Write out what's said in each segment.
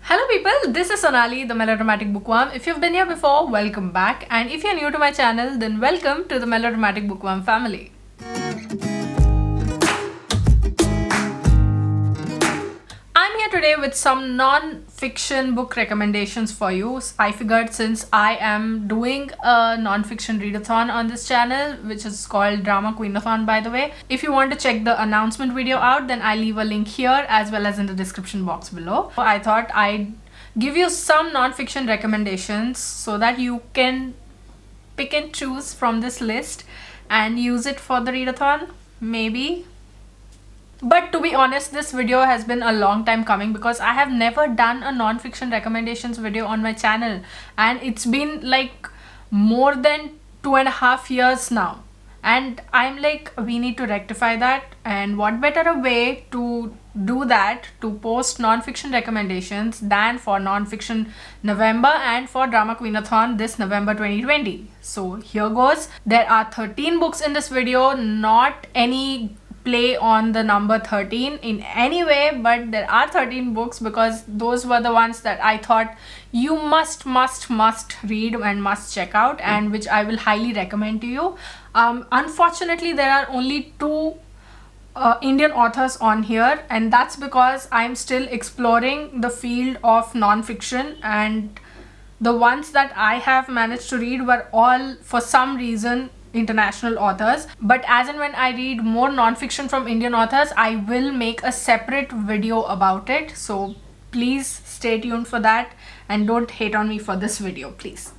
Hello people, this is Sonali, the Melodramatic Bookworm. If you've been here before, welcome back, and if you're new to my channel, then welcome to the Melodramatic Bookworm family. I'm here today with some non-fiction book recommendations for you. I figured since I am doing a non-fiction readathon on this channel, which is called Drama Queenathon by the way. If you want to check the announcement video out, then I'll leave a link here as well as in the description box below. I thought I'd give you some non-fiction recommendations so that you can pick and choose from this list and use it for the readathon, maybe. But to be honest, this video has been a long time coming because I have never done a non-fiction recommendations video on my channel, and it's been like more than 2.5 years now, and I'm like, we need to rectify that, and what better a way to do that, to post non-fiction recommendations, than for non-fiction November and for Drama Queenathon this November 2020. So here goes. There are 13 books in this video, not any play on the number 13 in any way, but there are 13 books because those were the ones that I thought you must read and must check out, and which I will highly recommend to you. Unfortunately, there are only two Indian authors on here, and that's because I'm still exploring the field of non-fiction, and the ones that I have managed to read were all, for some reason, international authors. But as and when I read more non-fiction from Indian authors, I will make a separate video about it, so please stay tuned for that and don't hate on me for this video, please.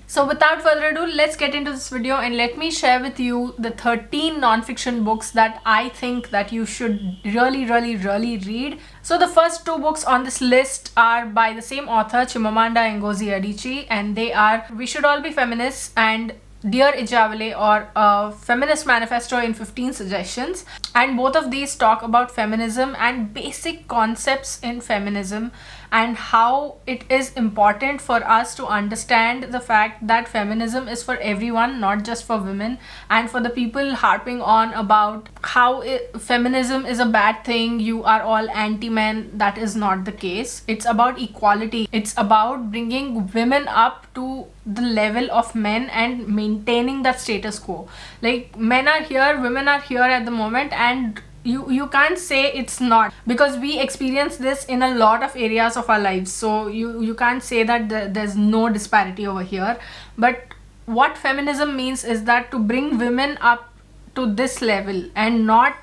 So without further ado, let's get into this video and let me share with you the 13 non-fiction books that I think that you should really read. So the first two books on this list are by the same author, Chimamanda Ngozi Adichie, and they are We Should All Be Feminists and Dear Ijawale, or a Feminist Manifesto in 15 Suggestions. And both of these talk about feminism and basic concepts in feminism, and how it is important for us to understand the fact that feminism is for everyone, not just for women. And for the people harping on about how feminism is a bad thing, you are all anti-men, that is not the case. It's about equality. It's about bringing women up to the level of men and maintaining that status quo. Like, men are here, women are here at the moment, and you can't say it's not, because we experience this in a lot of areas of our lives. So you can't say that there's no disparity over here. But what feminism means is that to bring women up to this level and not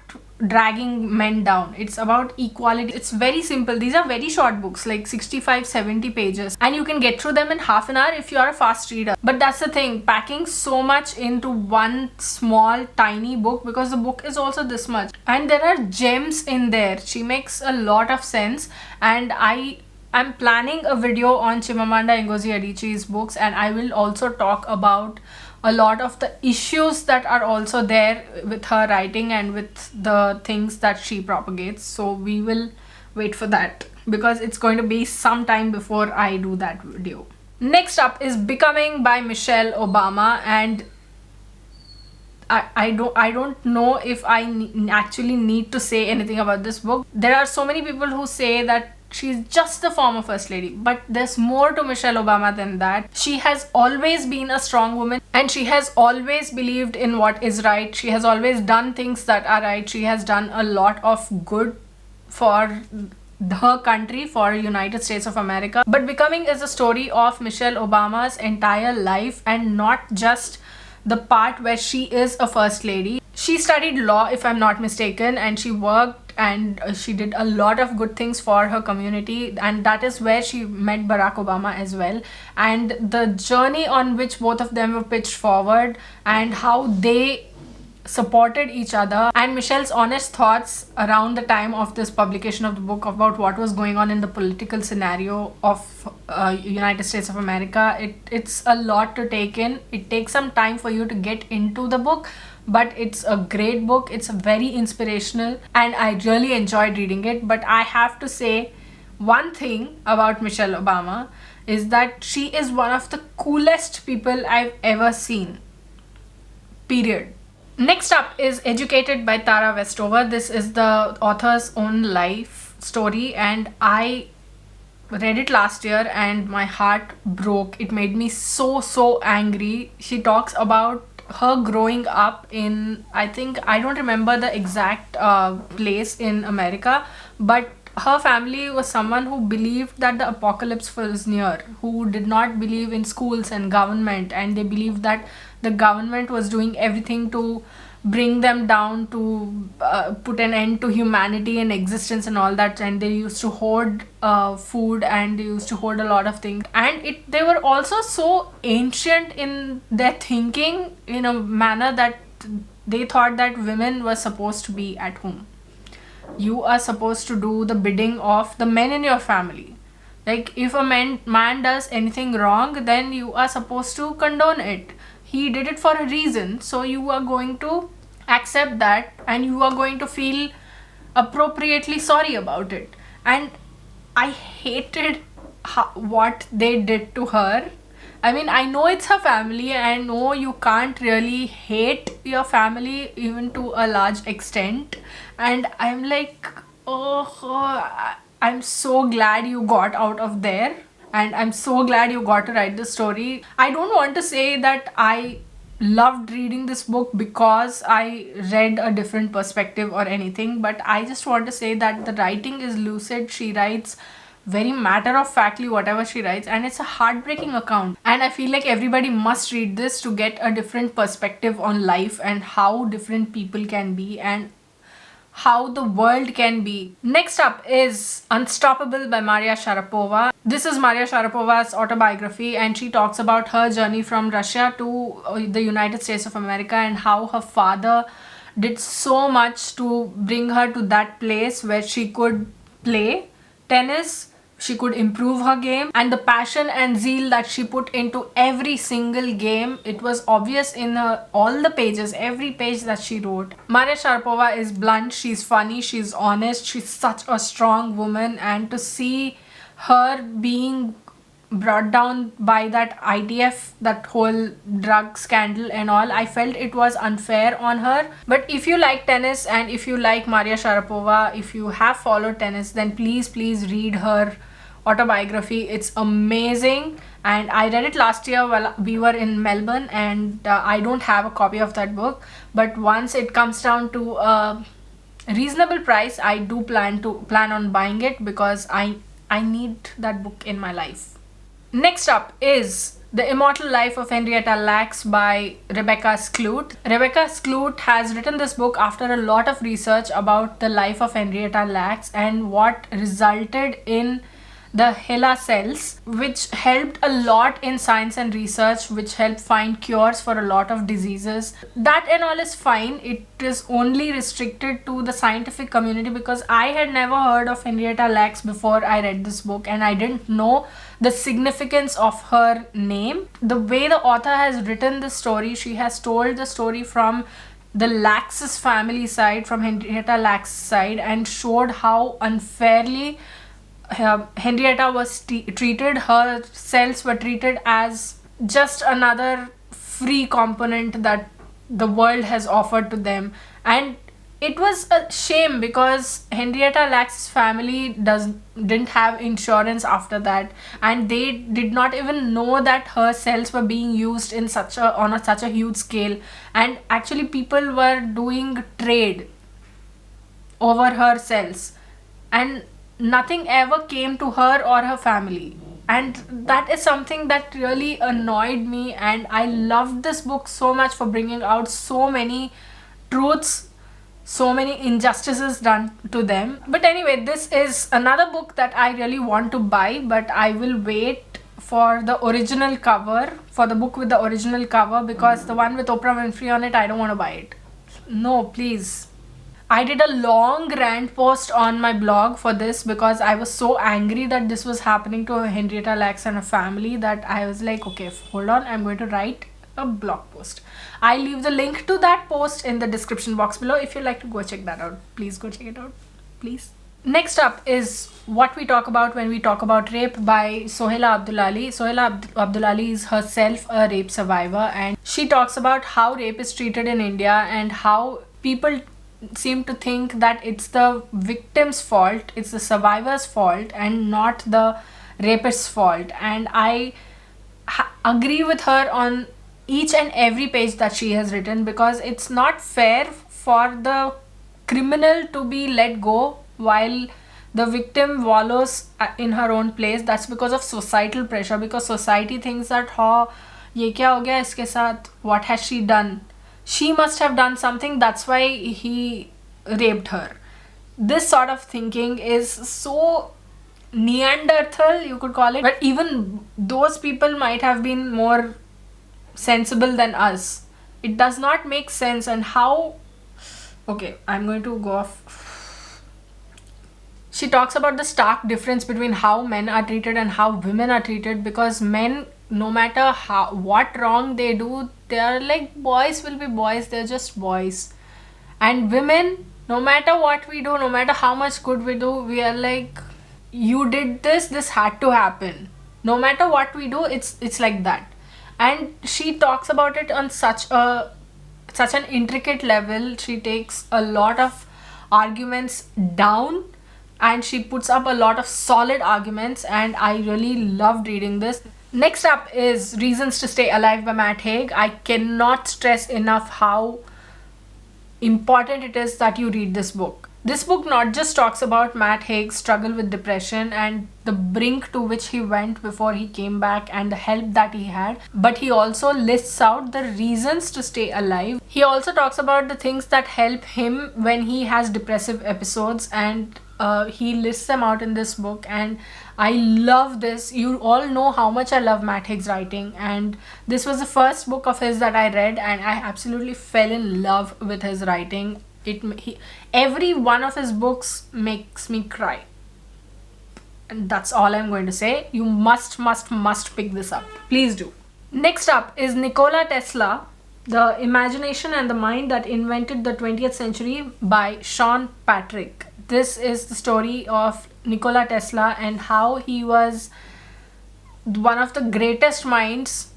dragging men down. It's about equality. It's very simple. These are very short books, like 65-70 pages, and you can get through them in half an hour if you are a fast reader. But that's the thing, packing so much into one small tiny book, because the book is also this much, and there are gems in there. She makes a lot of sense, and I'm planning a video on Chimamanda Ngozi Adichie's books, and I will also talk about a lot of the issues that are also there with her writing and with the things that she propagates. So we will wait for that, because it's going to be some time before I do that video. Next up is Becoming by Michelle Obama, and I don't know if I actually need to say anything about this book. There are so many people who say that she's just the former first lady, but there's more to Michelle Obama than that. She has always been a strong woman, and she has always believed in what is right. She has always done things that are right. She has done a lot of good for her country, for United States of America. But Becoming is a story of Michelle Obama's entire life, and not just the part where she is a first lady. She studied law, if I'm not mistaken, and she worked and she did a lot of good things for her community, and that is where she met Barack Obama as well. And the journey on which both of them were pitched forward, and how they supported each other, and Michelle's honest thoughts around the time of this publication of the book about what was going on in the political scenario of United States of America. It's a lot to take in. It takes some time for you to get into the book, but it's a great book. It's very inspirational, and I really enjoyed reading it. But I have to say one thing about Michelle Obama is that she is one of the coolest people I've ever seen, period. Next up is Educated by Tara Westover. This is the author's own life story, and I read it last year and my heart broke. It made me so angry. She talks about her growing up in, I think, I don't remember the exact place in America, but her family was someone who believed that the apocalypse was near, who did not believe in schools and government, and they believed that the government was doing everything to bring them down, to put an end to humanity and existence and all that. And they used to hoard food, and they used to hoard a lot of things, and they were also so ancient in their thinking, in a manner that they thought that women were supposed to be at home. You are supposed to do the bidding of the men in your family. Like, if a man does anything wrong, then you are supposed to condone it. He did it for a reason, so you are going to accept that, and you are going to feel appropriately sorry about it. And I hated what they did to her. I mean, I know it's her family, and I know you can't really hate your family even to a large extent. And I'm like, oh, I'm so glad you got out of there. And I'm so glad you got to write the story. I don't want to say that I loved reading this book because I read a different perspective or anything, but I just want to say that the writing is lucid. She writes very matter of factly whatever she writes, and it's a heartbreaking account, and I feel like everybody must read this to get a different perspective on life and how different people can be and how the world can be. Next up is Unstoppable by Maria Sharapova. This is Maria Sharapova's autobiography, and she talks about her journey from Russia to the United States of America, and how her father did so much to bring her to that place where she could play tennis, she could improve her game, and the passion and zeal that she put into every single game, it was obvious in all the pages, every page that she wrote. Maria Sharapova is blunt, she's funny, she's honest, she's such a strong woman, and to see her being brought down by that ITF, that whole drug scandal and all, I felt it was unfair on her. But if you like tennis and if you like Maria Sharapova, if you have followed tennis, then please read her autobiography. It's amazing, and I read it last year while we were in Melbourne, and I don't have a copy of that book, but once it comes down to a reasonable price, I do plan on buying it, because I need that book in my life. Next up is The Immortal Life of Henrietta Lacks by Rebecca Skloot. Rebecca Skloot has written this book after a lot of research about the life of Henrietta Lacks and what resulted in the HeLa cells, which helped a lot in science and research, which helped find cures for a lot of diseases. That and all is fine. It is only restricted to the scientific community, because I had never heard of Henrietta Lacks before I read this book, and I didn't know the significance of her name. The way the author has written the story, she has told the story from the Lacks family side, from Henrietta Lacks' side, and showed how unfairly Henrietta was treated. Her cells were treated as just another free component that the world has offered to them, and it was a shame because Henrietta Lacks' family didn't have insurance after that, and they did not even know that her cells were being used in such a huge scale, and actually people were doing trade over her cells, and nothing ever came to her or her family. And that is something that really annoyed me, and I loved this book so much for bringing out so many truths, so many injustices done to them. But anyway, this is another book that I really want to buy, but I will wait for the original cover, for the book with the original cover, because the one with Oprah Winfrey on it, I don't want to buy it. No, please. I did a long rant post on my blog for this because I was so angry that this was happening to Henrietta Lacks and her family that I was like, okay, hold on, I'm going to write a blog post. I leave the link to that post in the description box below if you'd like to go check that out. Please go check it out, please. Next up is What We Talk About When We Talk About Rape by Sohaila Abdullali. Sohaila Abdullali is herself a rape survivor, and she talks about how rape is treated in India and how people seem to think that it's the victim's fault, it's the survivor's fault, and not the rapist's fault. And I agree with her on each and every page that she has written, because it's not fair for the criminal to be let go while the victim wallows in her own place. That's because of societal pressure, because society thinks that oh, ye kya ho gaya iske sath, what has she done, she must have done something, that's why he raped her. This sort of thinking is so Neanderthal, you could call it, but even those people might have been more sensible than us. It does not make sense. And how, okay, I'm going to go off. She talks about the stark difference between how men are treated and how women are treated, because men, no matter how what wrong they do, they are like, boys will be boys, they're just boys. And women, no matter what we do, no matter how much good we do, we are like, you did this had to happen. No matter what we do, it's like that. And she talks about it on such an intricate level. She takes a lot of arguments down and she puts up a lot of solid arguments, and I really loved reading this. Next up is Reasons to Stay Alive by Matt Haig. I cannot stress enough how important it is that you read this book. This book not just talks about Matt Haig's struggle with depression and the brink to which he went before he came back and the help that he had, but he also lists out the reasons to stay alive. He also talks about the things that help him when he has depressive episodes, and he lists them out in this book. And I love this. You all know how much I love Matt Haig's writing, and this was the first book of his that I read, and I absolutely fell in love with his writing. Every one of his books makes me cry, and that's all I'm going to say. You must pick this up. Please do. Next up is Nikola Tesla, The Imagination and the Mind That Invented the 20th Century by Sean Patrick. This is the story of Nikola Tesla and how he was one of the greatest minds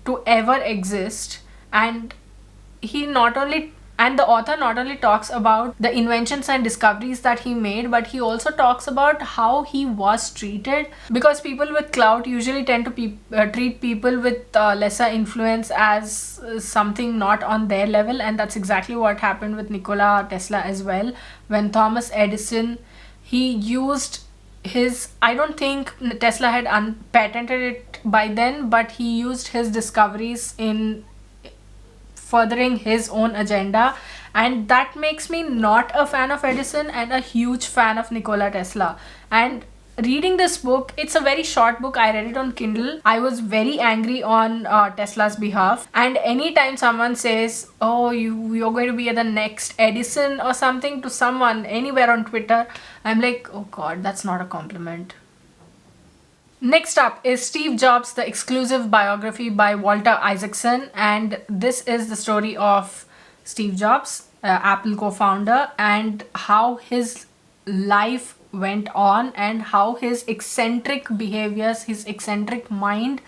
to ever exist. And the author not only talks about the inventions and discoveries that he made, but he also talks about how he was treated, because people with clout usually tend to treat people with lesser influence as something not on their level. And that's exactly what happened with Nikola Tesla as well. When Thomas Edison, he used I don't think Tesla had patented it by then, but he used his discoveries in furthering his own agenda, and that makes me not a fan of Edison and a huge fan of Nikola Tesla. And reading this book, it's a very short book. I read it on Kindle. I was very angry on Tesla's behalf, and anytime someone says, oh, you're going to be the next Edison or something to someone anywhere on Twitter, I'm like, oh god, that's not a compliment. Next up is Steve Jobs, the exclusive biography by Walter Isaacson, and this is the story of Steve Jobs, Apple co-founder, and how his life went on and how his eccentric behaviors, his eccentric mind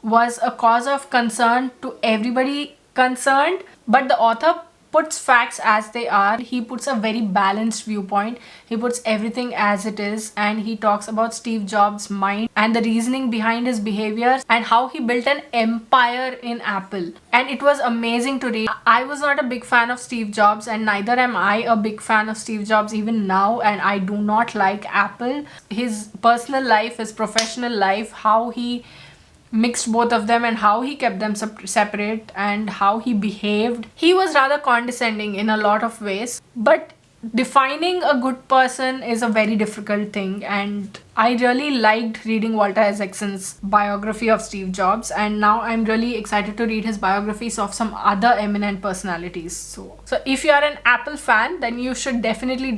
was a cause of concern to everybody concerned. But the author puts facts as they are. He puts a very balanced viewpoint. He puts everything as it is, and he talks about Steve Jobs' mind and the reasoning behind his behavior and how he built an empire in Apple. And it was amazing to read. I was not a big fan of Steve Jobs, and neither am I a big fan of Steve Jobs even now, and I do not like Apple. His personal life, his professional life, how he mixed both of them and how he kept them separate and how he behaved. He was rather condescending in a lot of ways, but defining a good person is a very difficult thing, and I really liked reading Walter Isaacson's biography of Steve Jobs, and now I'm really excited to read his biographies of some other eminent personalities. So if you are an Apple fan, then you should definitely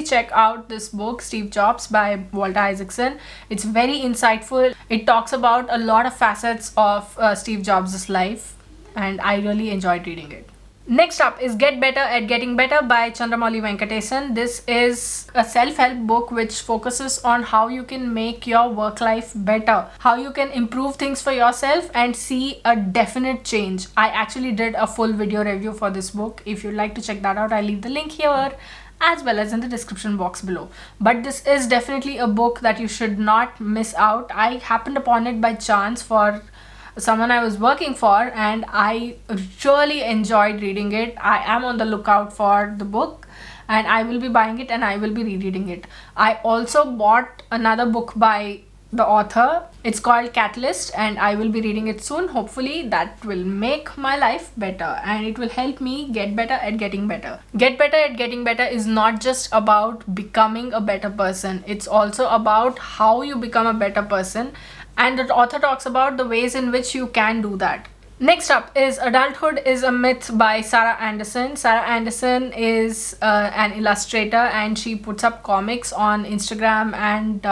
check out this book, Steve Jobs by Walter Isaacson. It's very insightful. It talks about a lot of facets of Steve Jobs' life, and I really enjoyed reading it. Next up is Get Better at Getting Better by Chandramouli Venkatesan. This is a self-help book which focuses on how you can make your work life better, how you can improve things for yourself and see a definite change. I actually did a full video review for this book. If you'd like to check that out, I'll leave the link here. as well as in the description box below. But this is definitely a book that you should not miss out. I happened upon it by chance for someone I was working for, and I really enjoyed reading it. I am on the lookout for the book, and I will be buying it and I will be rereading it. I also bought another book by the author. It's called Catalyst, and I will be reading it soon. Hopefully that will make my life better and it will help me get better at getting better. Get better at getting better is not just about becoming a better person, it's also about how you become a better person, and the author talks about the ways in which you can do that. Next up is Adulthood is a Myth by Sarah Anderson. Sarah Anderson is an illustrator, and she puts up comics on Instagram and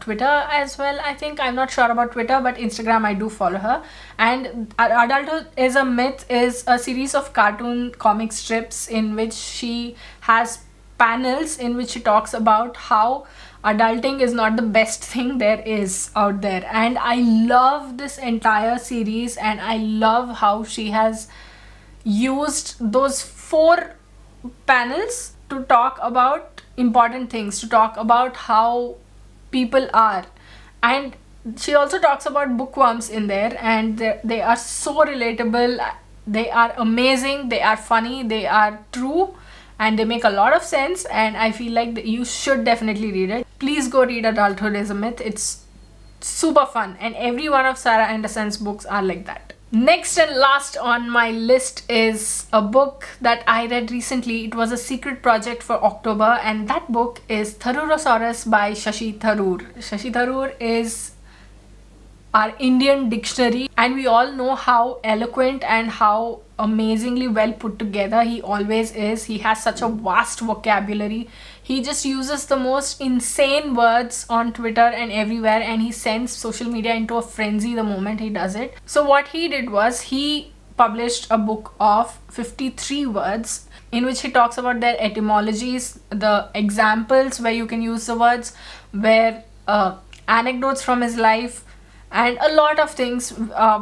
Twitter as well. I think, I'm not sure about Twitter, but Instagram I do follow her. And Adulthood is a Myth is a series of cartoon comic strips in which she has panels in which she talks about how adulting is not the best thing there is out there. And I love this entire series, and I love how she has used those 4 panels to talk about important things, to talk about how people are. And she also talks about bookworms in there, and they are so relatable, they are amazing, they are funny, they are true, and they make a lot of sense, and I feel like you should definitely read it. Please go read Adulthood is a Myth. It's super fun, and every one of Sarah Anderson's books are like that. Next and last on my list is a book that I read recently. It was a secret project for October, and that book is Tharurosaurus by Shashi Tharoor. Shashi Tharoor is our Indian dictionary, and we all know how eloquent and how amazingly well put together he always is. He has such a vast vocabulary. He just uses the most insane words on Twitter and everywhere, and he sends social media into a frenzy the moment he does it. So what he did was he published a book of 53 words in which he talks about their etymologies, the examples where you can use the words, where anecdotes from his life, and a lot of things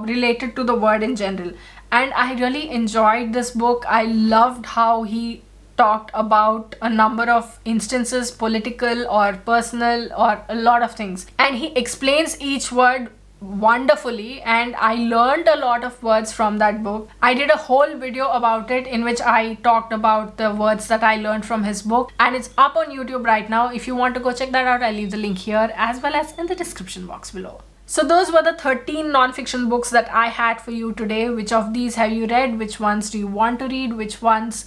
related to the word in general. And I really enjoyed this book. I loved how he talked about a number of instances, political or personal or a lot of things, and he explains each word wonderfully, and I learned a lot of words from that book. I did a whole video about it in which I talked about the words that I learned from his book, and it's up on YouTube right now. If you want to go check that out, I'll leave the link here as well as in the description box below. So those were the 13 non-fiction books that I had for you today. Which of these have you read? Which ones do you want to read? Which ones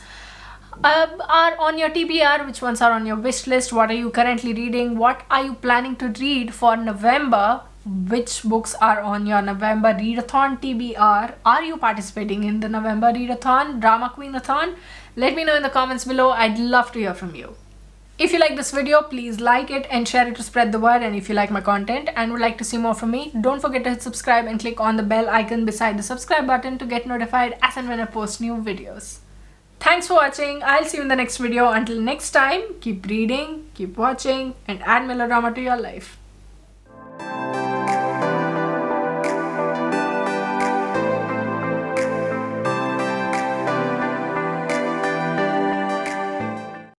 are on your TBR? Which ones are on your wish list? What are you currently reading? What are you planning to read for November? Which books are on your November readathon TBR? Are you participating in the November readathon, Drama Queenathon? Let me know in the comments below. I'd love to hear from you. If you like this video, please like it and share it to spread the word. And if you like my content and would like to see more from me, don't forget to hit subscribe and click on the bell icon beside the subscribe button to get notified as and when I post new videos. Thanks for watching. I'll see you in the next video. Until next time, keep reading, keep watching, and add melodrama to your life.